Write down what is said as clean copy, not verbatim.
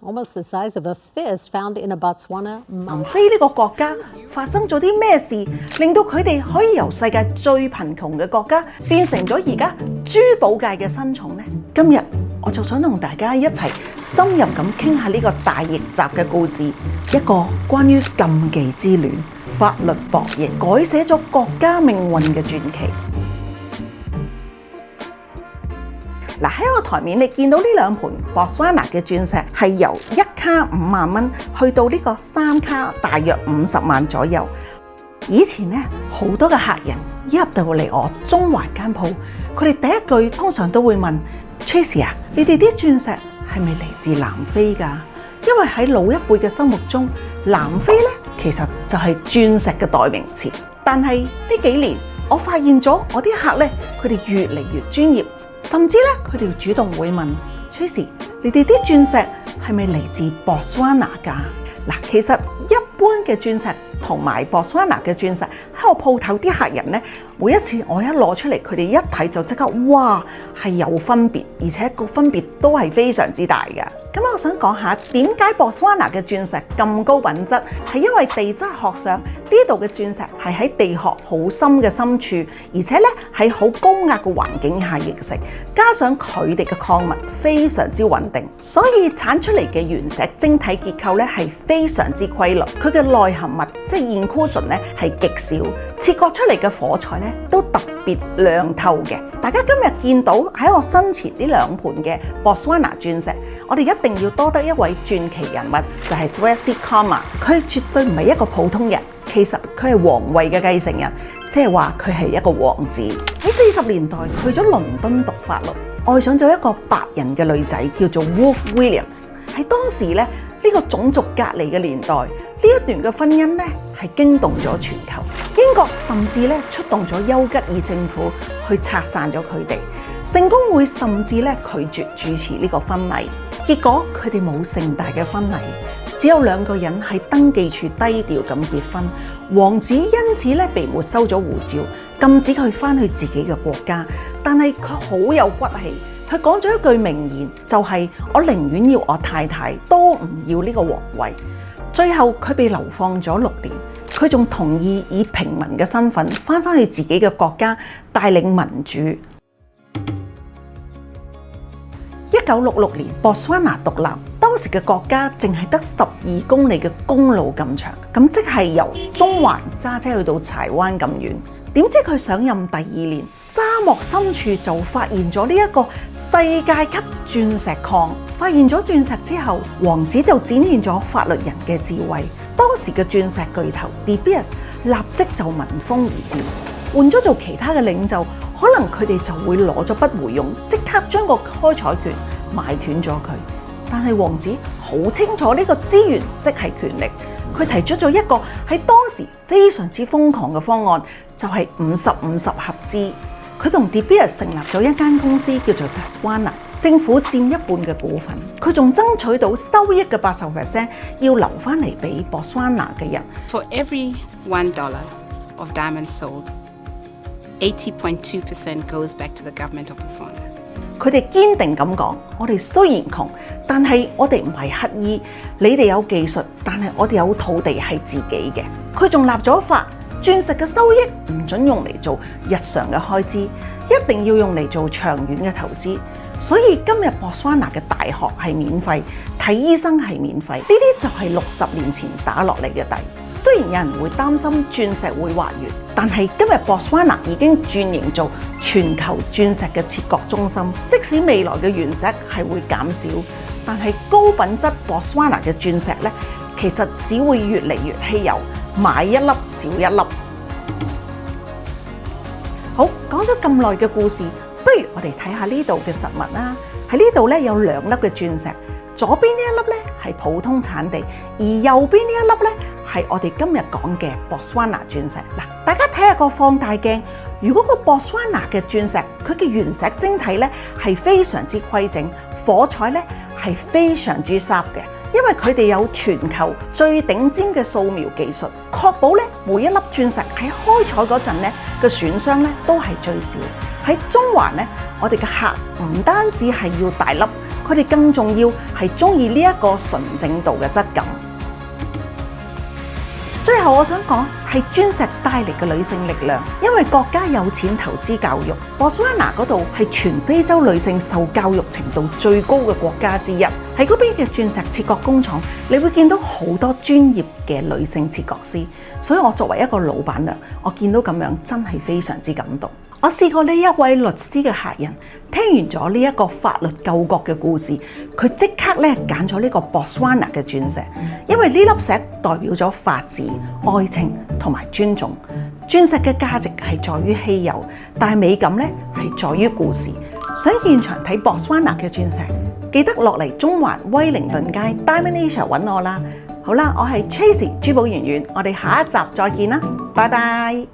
almost the size of a fist, found in a Botswana 南非呢個國家發生咗啲咩事，令到佢哋可以由世界最貧窮嘅國家變成咗而家珠寶界嘅新寵呢？今日我就想同大家一齊深入咁傾下呢個大逆襲嘅故事，一個關於禁忌之戀、法律博弈改寫咗國家命運嘅傳奇。嗱，喺我台面你見到呢兩盤 Botswana 嘅鑽石係由1卡5萬蚊去到呢個3卡大約50萬左右。以前呢，好多嘅客人一入到嚟我中環間鋪，佢哋第一句通常都會問 Tracy 啊，你哋啲鑽石係咪嚟自南非㗎？因為喺老一輩嘅心目中，南非呢其實就係鑽石嘅代名詞。但係呢幾年，我發現咗我啲客呢，佢哋越嚟越專業。甚至咧，佢哋主動會問 Tracy， 你哋啲鑽石係咪嚟自 Botswana 㗎？嗱，其實一般嘅鑽石同埋 Botswana 嘅鑽石喺我鋪頭啲客人咧，每一次我一攞出嚟，佢哋一睇就即刻哇，係有分別，而且個分別都係非常之大嘅。咁我想講下點解 Botswana 嘅鑽石咁高品質，係因為地質學上呢度嘅鑽石係喺地殼好深嘅深處，而且咧喺好高壓嘅環境下形成，加上佢哋嘅礦物非常之穩定，所以產出嚟嘅原石晶體結構咧係非常之規律，佢嘅內含物即係 inclusion 咧係極少，切割出嚟嘅火彩咧都特別亮透嘅。大家今日見到喺我身前呢兩盤嘅 Botswana 鑽石，我哋一定要多得一位傳奇人物，就係 Swesi Khama。佢絕對唔係一個普通人，其實佢係皇位嘅繼承人，即係話佢係一個王子。喺40年代去咗倫敦讀法律，愛上咗一個白人嘅女仔叫做 Wolf Williams。喺當時咧呢個種族隔離嘅年代，呢一段嘅婚姻咧係驚動咗全球。英國甚至咧出動咗丘吉爾政府去拆散咗佢哋，聖公會甚至咧拒絕主持呢個婚禮。結果佢哋冇盛大嘅婚禮，只有2個人喺登記處低調咁結婚。王子因此咧被沒收咗護照，禁止佢翻去自己嘅國家。但係佢好有骨氣，佢講咗一句名言，就係我寧願要我太太，都唔要呢個皇位。最後佢被流放咗6年，佢仲同意以平民嘅身份翻去自己嘅國家，帶領民主。1966年 Botswana 獨立，當時嘅國家淨係得12公里嘅公路咁長，咁即係由中環揸車去到柴灣咁遠。點知佢上任第2年，沙漠深處就發現咗呢一個世界級鑽石礦。發現咗鑽石之後，王子就展現咗法律人嘅智慧。當時嘅鑽石巨頭 De Beers 立即就聞風而至，換咗做其他嘅領袖，可能佢哋就會攞咗不回用，即刻將個開採權買斷咗佢。但係王子好清楚呢個資源即係權力，佢提出咗一個喺當時非常之瘋狂嘅方案，就係50-50合資。佢同 De Beers 成立咗一間公司叫做 Taswana， 政府佔1半嘅股份。佢仲爭取到收益嘅80%要留翻嚟俾 Botswana 嘅人。For every $1 of diamonds sold, 80.2% goes back to the government of Botswana. 佢哋堅定咁講：我哋雖然窮，但係我哋唔係乞兒。你哋有技術，但係我哋有土地係自己嘅。佢仲立咗法，鑽石嘅收益唔准用嚟做日常嘅開支，一定要用嚟做長遠嘅投資。所以今日 Botswana 嘅大學係免費，睇醫生係免費，呢啲就係60年前打落嚟嘅底。雖然有人會擔心鑽石會滑完，但係今日 Botswana 已經轉型做全球鑽石嘅切割中心。即使未來嘅原石係會減少，但係高品質 Botswana 嘅鑽石咧，其實只會越嚟越稀有，買一粒少一粒。好，講咗咁耐嘅故事，不如我哋睇下呢度嘅實物啦。喺呢度咧有2粒嘅鑽石，左邊呢一粒咧係普通產地，而右邊呢一粒咧係我哋今日講嘅 Botswana 鑽石。嗱，大家睇下個放大鏡，如果個 Botswana 嘅鑽石，佢嘅原石晶體咧係非常之規整，火彩咧係非常之 sharp 嘅。因為佢哋有全球最頂尖嘅掃描技術，確保咧每一粒鑽石喺開採嗰陣咧嘅損傷咧都係最少。喺中環咧，我哋嘅客唔單止係要大粒，佢哋更重要係鍾意呢一個純正度嘅質感。最後我想講係鑽石帶嚟嘅女性力量，因為國家有錢投資教育。博斯瓦納嗰度係全非洲女性受教育程度最高嘅國家之一。喺嗰邊嘅鑽石切割工廠，你會見到好多專業嘅女性切割師。所以我作為一個老闆娘，我見到咁樣真係非常之感動。我試過呢一位律師嘅客人，聽完咗呢一個法律救國嘅故事，佢即刻咧揀咗呢個博斯瓦納嘅鑽石，因為呢粒石代表咗法治、愛情同埋尊重。鑽石嘅價值係在於稀有，但係美感咧係在於故事。想現場睇博斯瓦納嘅鑽石，記得落嚟中環威靈頓街 Diamond Asia 揾我啦。好啦，我係 Tracy 珠寶圓圓，我哋下一集再見啦，拜拜。